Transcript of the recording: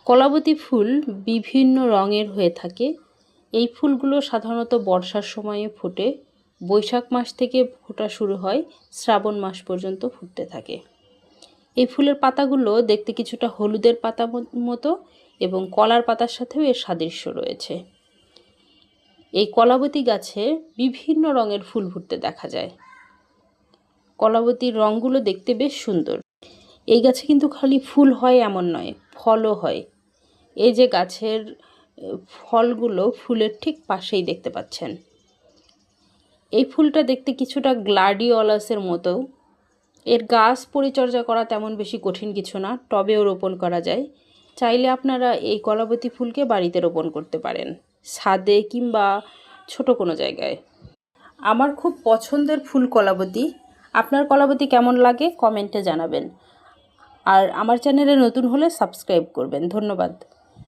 কলাবতী ফুল বিভিন্ন রঙের হয়ে থাকে। এই ফুলগুলো সাধারণত বর্ষার সময়ে ফোটে। বৈশাখ মাস থেকে ফোটা শুরু হয়, শ্রাবণ মাস পর্যন্ত ফুটতে থাকে। এই ফুলের পাতাগুলো দেখতে কিছুটা হলুদের পাতা মতো এবং কলার পাতার সাথেও এর সাদৃশ্য রয়েছে। এই কলাবতী গাছে বিভিন্ন রঙের ফুল ফুটতে দেখা যায়। কলাবতীর রঙগুলো দেখতে বেশ সুন্দর। এই গাছে কিন্তু খালি ফুল হয় এমন নয়, ফলও হয়। এই যে গাছের ফলগুলো ফুলের ঠিক পাশেই দেখতে পাচ্ছেন। এই ফুলটা দেখতে কিছুটা গ্লাডিওলাসের মতো। এর গাছ পরিচর্যা করা তেমন বেশি কঠিন কিছু না, টবেও রোপণ করা যায়। চাইলে আপনারা এই কলাবতী ফুলকে বাড়িতে রোপণ করতে পারেন, ছাদে কিংবা ছোট কোনো জায়গায়। আমার খুব পছন্দের ফুল কলাবতী। আপনার কলাবতী কেমন লাগে কমেন্টে জানাবেন। আর আমার চ্যানেলে নতুন হলে সাবস্ক্রাইব করবেন। ধন্যবাদ।